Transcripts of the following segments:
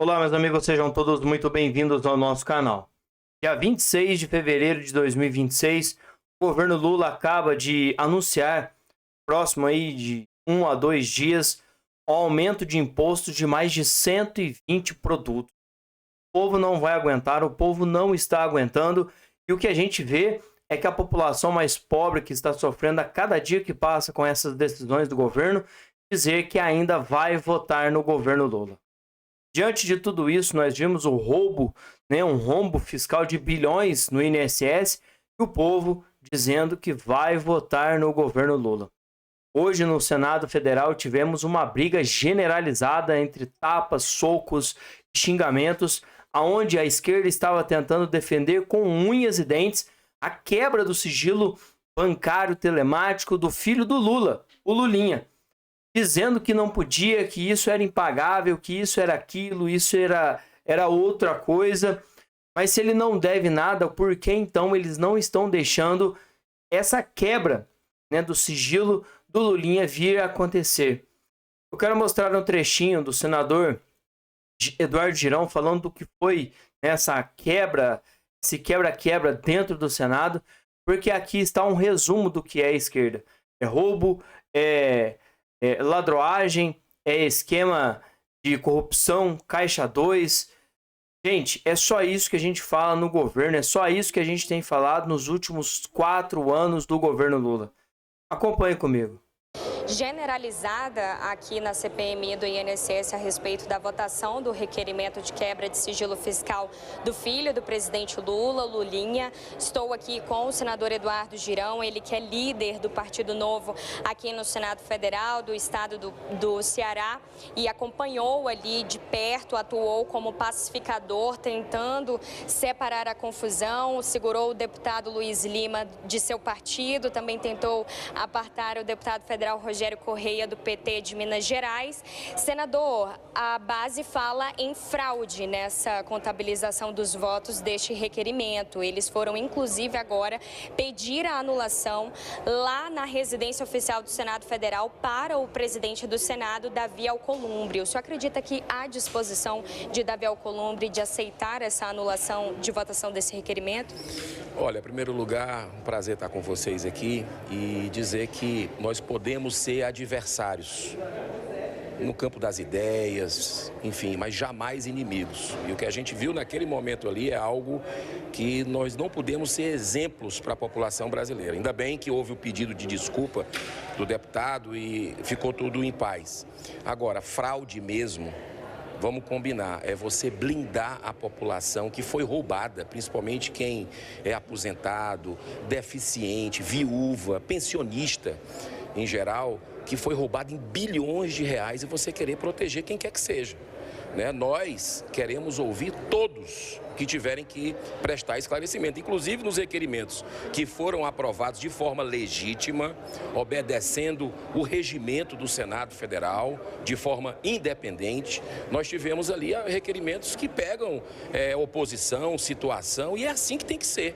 Olá, meus amigos, sejam todos muito bem-vindos ao nosso canal. Dia 26 de fevereiro de 2026, o governo Lula acaba de anunciar, próximo aí de 1 a 2 dias, o aumento de impostos de mais de 120 produtos. O povo não vai aguentar, o povo não está aguentando, e o que a gente vê é que a população mais pobre que está sofrendo a cada dia que passa com essas decisões do governo, dizer que ainda vai votar no governo Lula. Diante de tudo isso, nós vimos o roubo, um rombo fiscal de bilhões no INSS e o povo dizendo que vai votar no governo Lula. Hoje, no Senado Federal, tivemos uma briga generalizada entre tapas, socos e xingamentos, aonde a esquerda estava tentando defender com unhas e dentes a quebra do sigilo bancário telemático do filho do Lula, o Lulinha, dizendo que não podia, que isso era impagável, que isso era aquilo, isso era outra coisa. Mas se ele não deve nada, por que então eles não estão deixando essa quebra, do sigilo do Lulinha vir a acontecer? Eu quero mostrar um trechinho do senador Eduardo Girão falando do que foi essa quebra, esse quebra-quebra dentro do Senado, porque aqui está um resumo do que é a esquerda. É roubo, é ladroagem, é esquema de corrupção, caixa 2. Gente, é só isso que a gente fala no governo, é só isso que a gente tem falado nos últimos 4 anos do governo Lula. Acompanhe comigo. Generalizada aqui na CPMI do INSS a respeito da votação do requerimento de quebra de sigilo fiscal do filho do presidente Lula, Lulinha. Estou aqui com o senador Eduardo Girão, ele que é líder do Partido Novo aqui no Senado Federal do estado do Ceará e acompanhou ali de perto, atuou como pacificador, tentando separar a confusão, segurou o deputado Luiz Lima de seu partido, também tentou apartar o deputado federal Rogério Correia, do PT de Minas Gerais. Senador, a base fala em fraude nessa contabilização dos votos deste requerimento. Eles foram, inclusive, agora pedir a anulação lá na residência oficial do Senado Federal para o presidente do Senado, Davi Alcolumbre. O senhor acredita que há disposição de Davi Alcolumbre de aceitar essa anulação de votação desse requerimento? Olha, em primeiro lugar, um prazer estar com vocês aqui e dizer que nós podemos ser adversários no campo das ideias, enfim, mas jamais inimigos. E o que a gente viu naquele momento ali é algo que nós não podemos ser exemplos para a população brasileira. Ainda bem que houve o pedido de desculpa do deputado e ficou tudo em paz. Agora, fraude mesmo, vamos combinar, é você blindar a população que foi roubada, principalmente quem é aposentado, deficiente, viúva, pensionista, em geral, que foi roubado em bilhões de reais e você querer proteger quem quer que seja. Nós queremos ouvir todos que tiverem que prestar esclarecimento, inclusive nos requerimentos que foram aprovados de forma legítima, obedecendo o regimento do Senado Federal, de forma independente. Nós tivemos ali requerimentos que pegam oposição, situação, e é assim que tem que ser.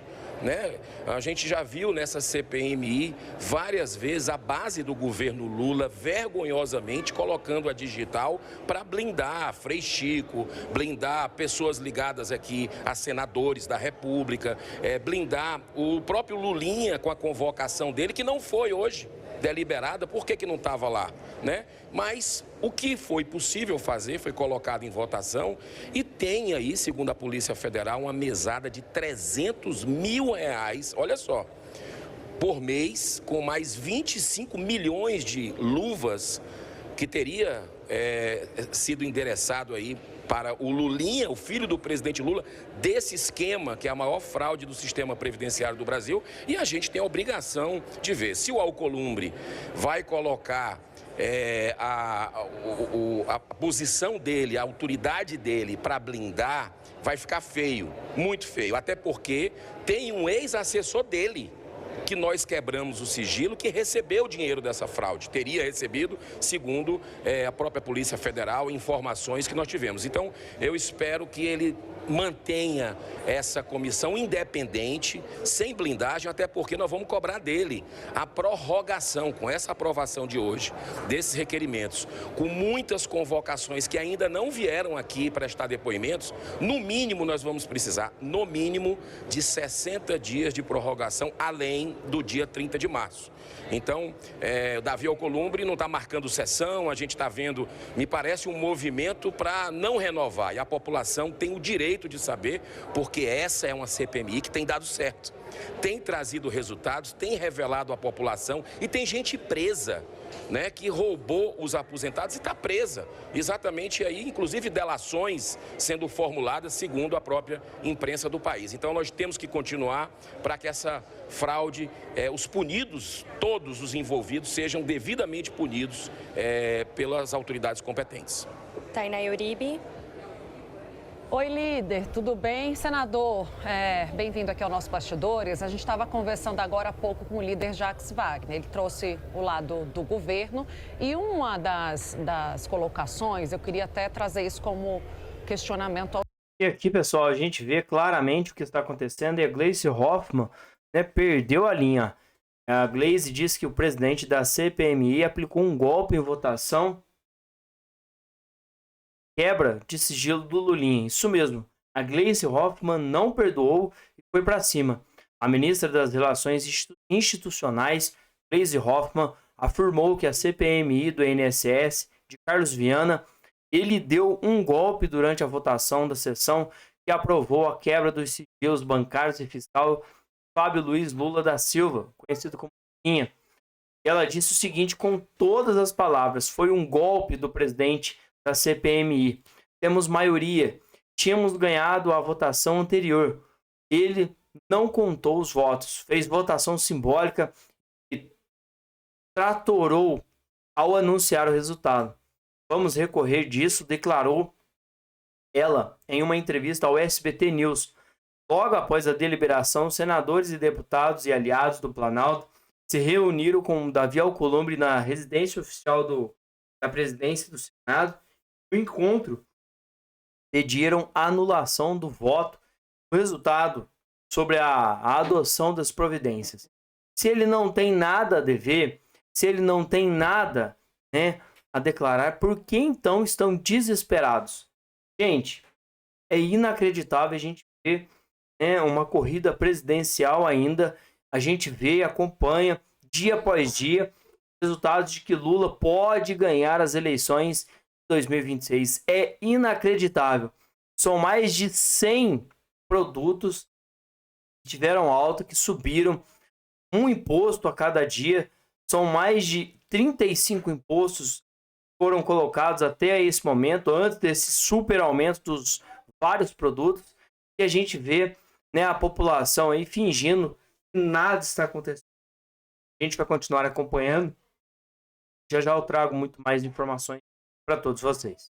A gente já viu nessa CPMI várias vezes a base do governo Lula vergonhosamente colocando a digital para blindar Frei Chico, blindar pessoas ligadas aqui a senadores da República, blindar o próprio Lulinha com a convocação dele, que não foi hoje deliberada. Por que não estava lá? Mas o que foi possível fazer foi colocado em votação e tem aí, segundo a Polícia Federal, uma mesada de R$300 mil, olha só, por mês, com mais 25 milhões de luvas que teria sido endereçado aí para o Lulinha, o filho do presidente Lula, desse esquema que é a maior fraude do sistema previdenciário do Brasil. E a gente tem a obrigação de ver se o Alcolumbre vai colocar a posição dele, a autoridade dele para blindar, vai ficar feio, muito feio. Até porque tem um ex-assessor dele que nós quebramos o sigilo, que recebeu o dinheiro dessa fraude. Teria recebido, segundo a própria Polícia Federal, informações que nós tivemos. Então, eu espero que ele mantenha essa comissão independente, sem blindagem, até porque nós vamos cobrar dele a prorrogação, com essa aprovação de hoje, desses requerimentos, com muitas convocações que ainda não vieram aqui prestar depoimentos. No mínimo nós vamos precisar, no mínimo, de 60 dias de prorrogação, além do dia 30 de março. Então, Davi Alcolumbre não está marcando sessão, a gente está vendo, me parece, um movimento para não renovar. E a população tem o direito de saber, porque essa é uma CPMI que tem dado certo. Tem trazido resultados, tem revelado à população e tem gente presa, né, que roubou os aposentados e está presa. Exatamente aí, inclusive delações sendo formuladas segundo a própria imprensa do país. Então nós temos que continuar para que essa fraude, os punidos, todos os envolvidos, sejam devidamente punidos pelas autoridades competentes. Tainá Uribe. Oi, líder, tudo bem? Senador, bem-vindo aqui ao nosso Bastidores. A gente estava conversando agora há pouco com o líder Jacques Wagner. Ele trouxe o lado do governo e uma das colocações, eu queria até trazer isso como questionamento. E aqui, pessoal, a gente vê claramente o que está acontecendo e a Gleisi Hoffmann, né, perdeu a linha. A Gleisi disse que o presidente da CPMI aplicou um golpe em votação, quebra de sigilo do Lulinha. Isso mesmo, a Gleisi Hoffmann não perdoou e foi para cima. A ministra das Relações Institucionais, Gleisi Hoffmann, afirmou que a CPMI do INSS de Carlos Viana, ele deu um golpe durante a votação da sessão que aprovou a quebra dos sigilos bancários e fiscal Fábio Luiz Lula da Silva, conhecido como Lulinha. Ela disse o seguinte com todas as palavras: foi um golpe do presidente da CPMI. Temos maioria. Tínhamos ganhado a votação anterior. Ele não contou os votos. Fez votação simbólica e tratorou ao anunciar o resultado. Vamos recorrer disso, declarou ela em uma entrevista ao SBT News. Logo após a deliberação, senadores e deputados e aliados do Planalto se reuniram com Davi Alcolumbre na residência oficial da presidência do Senado. No encontro, pediram a anulação do voto, o resultado sobre a adoção das providências. Se ele não tem nada a dever, se ele não tem nada, né, a declarar, por que então estão desesperados? Gente, é inacreditável a gente ver, né, uma corrida presidencial ainda. A gente vê e acompanha dia após dia resultados de que Lula pode ganhar as eleições 2026. É inacreditável. São mais de 100 produtos que tiveram alta, que subiram um imposto a cada dia. São mais de 35 impostos que foram colocados até esse momento, antes desse super aumento dos vários produtos. E a gente vê, né, a população aí fingindo que nada está acontecendo. A gente vai continuar acompanhando. Já já eu trago muito mais informações para todos vocês.